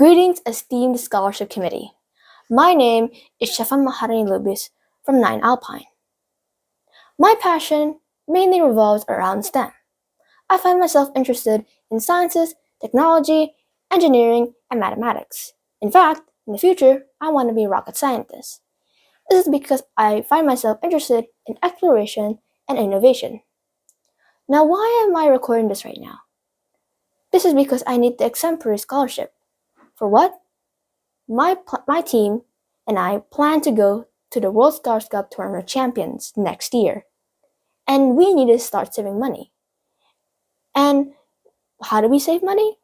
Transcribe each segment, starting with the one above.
Greetings, esteemed scholarship committee. My name is Shafan Maharani Lubis from 9 Alpine. My passion mainly revolves around STEM. I find myself interested in sciences, technology, engineering, and mathematics. In fact, in the future, I want to be a rocket scientist. This is because I find myself interested in exploration and innovation. Now, why am I recording this right now? This is because I need the Exemplary Scholarship. For what? My team and I plan to go to the World Scholarship Tournament Champions next year. And we need to start saving money. And how do we save money?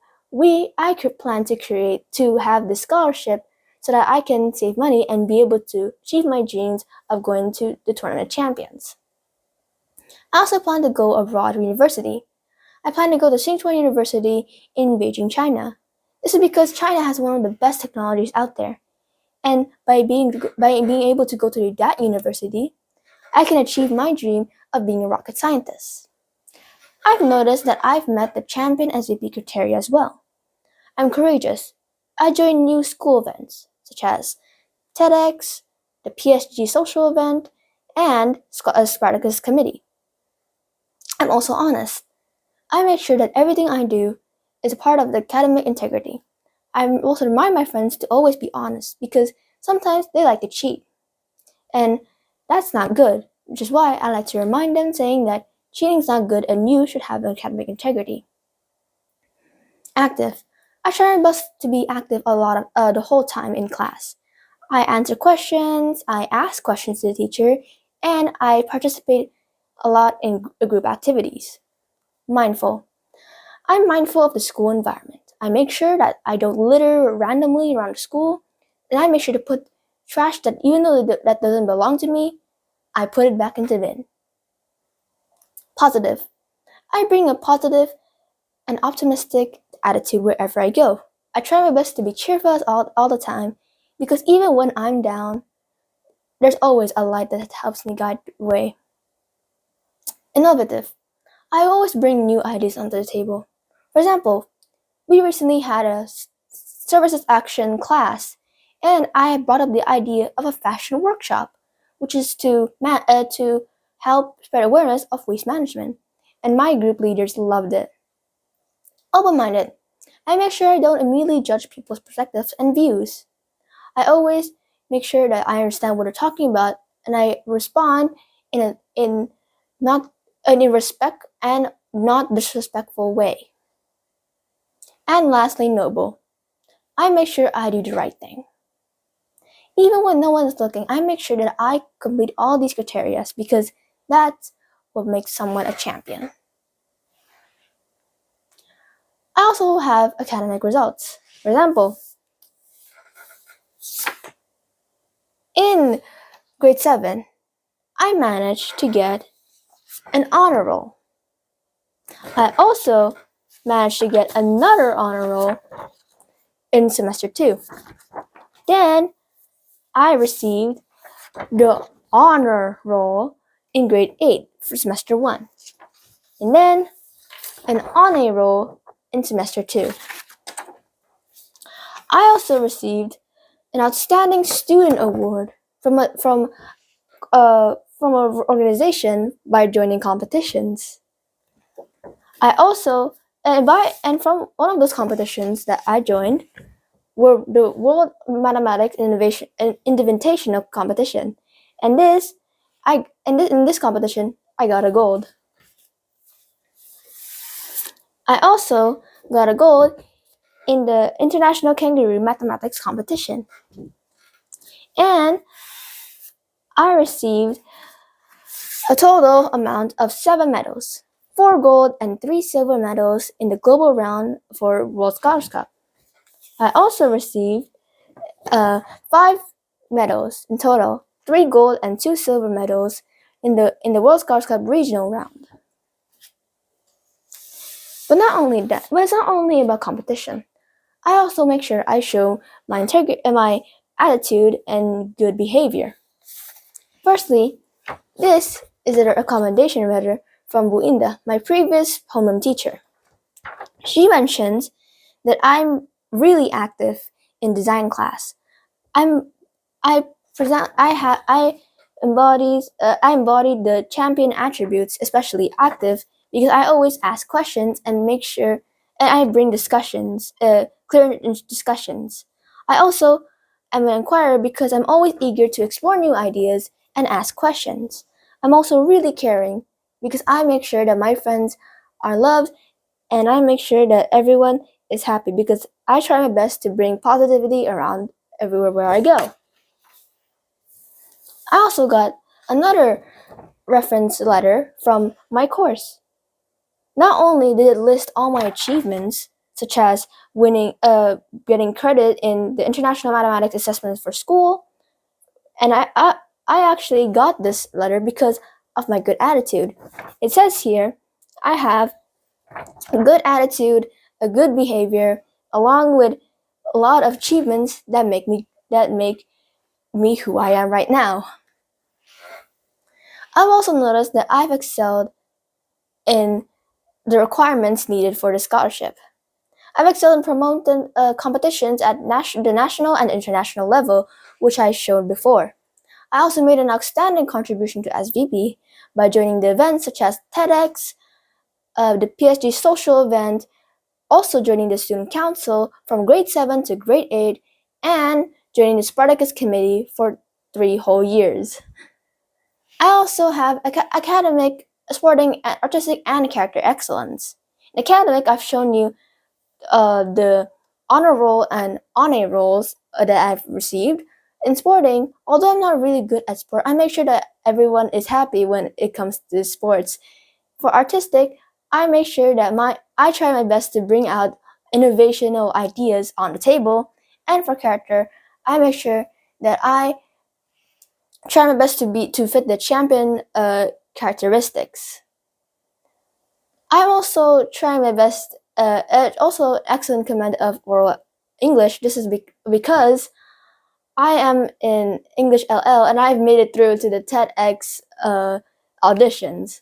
I could plan to have this scholarship so that I can save money and be able to achieve my dreams of going to the tournament champions. I also plan to go abroad to university. I plan to go to Tsinghua University in Beijing, China. This is because China has one of the best technologies out there. And by being able to go to that university, I can achieve my dream of being a rocket scientist. I've noticed that I've met the champion SVP criteria as well. I'm courageous. I join new school events, such as TEDx, the PSG social event, and Spartacus committee. I'm also honest. I make sure that everything I do is a part of the academic integrity. I also remind my friends to always be honest because sometimes they like to cheat. And that's not good, which is why I like to remind them saying that cheating is not good and you should have academic integrity. Active. I try my best to be active the whole time in class. I answer questions, I ask questions to the teacher, and I participate a lot in group activities. Mindful. I'm mindful of the school environment. I make sure that I don't litter randomly around the school, and I make sure to put trash that even though that doesn't belong to me, I put it back into the bin. Positive. I bring a positive and optimistic attitude wherever I go. I try my best to be cheerful all the time because even when I'm down, there's always a light that helps me guide the way. Innovative. I always bring new ideas onto the table. For example, we recently had a services action class, and I brought up the idea of a fashion workshop, which is to help spread awareness of waste management, and my group leaders loved it. Open-minded. I make sure I don't immediately judge people's perspectives and views. I always make sure that I understand what they're talking about, and I respond in respect and not disrespectful way. And lastly, noble. I make sure I do the right thing. Even when no one is looking, I make sure that I complete all these criteria because that's what makes someone a champion. I also have academic results. For example, in grade 7, I managed to get an honor roll. I also managed to get another honor roll in semester 2. Then I received the honor roll in grade 8 for semester 1. And then an honor roll in semester 2. I also received an outstanding student award from an organization by joining competitions. I also and from one of those competitions that I joined were the World Mathematics Innovation and Invitational Competition, and in this competition I got a gold. I also got a gold in the International Kangaroo Mathematics Competition, and I received a total amount of 7 medals, 4 gold and 3 silver medals in the global round for World Scholarship. I also received 5 medals in total, 3 gold and 2 silver medals in the World Scholarship regional round. But it's not only about competition. I also make sure I show my integrity, my attitude, and good behavior. Firstly, this is a recommendation letter from Buinda, my previous homeroom teacher. She mentions that I'm really active in design class. I embody the champion attributes, especially active, because I always ask questions and make sure, and I bring discussions, clear discussions. I also am an inquirer because I'm always eager to explore new ideas and ask questions. I'm also really caring because I make sure that my friends are loved and I make sure that everyone is happy because I try my best to bring positivity around everywhere where I go. I also got another reference letter from my course. Not only did it list all my achievements, such as getting credit in the International Mathematics Assessment for school, and I actually got this letter because of my good attitude. It says here, I have a good attitude, a good behavior, along with a lot of achievements that make me who I am right now. I've also noticed that I've excelled in the requirements needed for the scholarship. I've excelled in promoting competitions at the national and international level, which I showed before. I also made an outstanding contribution to SVP by joining the events such as TEDx, the PSG social event, also joining the student council from grade 7 to grade 8, and joining the Spartacus committee for 3 whole years. I also have academic, sporting, artistic, and character excellence. In academic, I've shown you the honor roll and honor rolls that I've received. In sporting, although I'm not really good at sport, I make sure that everyone is happy when it comes to sports. For artistic, I make sure that I try my best to bring out innovational ideas on the table. And for character, I make sure that I try my best to fit the champion characteristics. I'm also trying my best. Also, excellent command of oral English. This is because I am in English LL and I've made it through to the TEDx auditions.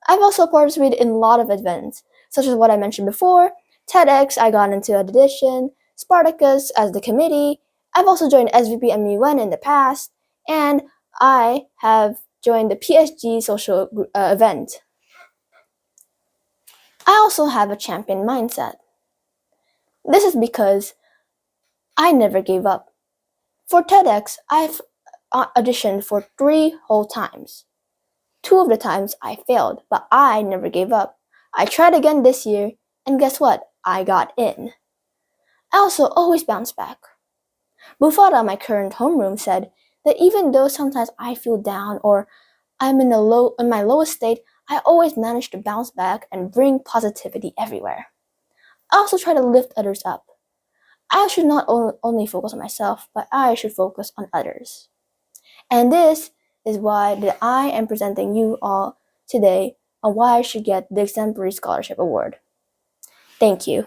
I've also participated in a lot of events, such as what I mentioned before. TEDx, I got into an audition. Spartacus as the committee. I've also joined SVP MUN in the past, and I have joined the PSG social event. I also have a champion mindset. This is because I never gave up. For TEDx, I've auditioned for 3 whole times. 2 of the times I failed, but I never gave up. I tried again this year, and guess what? I got in. I also always bounce back. Bufada, my current homeroom, said that even though sometimes I feel down or I'm in my lowest state, I always manage to bounce back and bring positivity everywhere. I also try to lift others up. I should not only focus on myself, but I should focus on others. And this is why that I am presenting you all today on why I should get the Exemplary Scholarship Award. Thank you.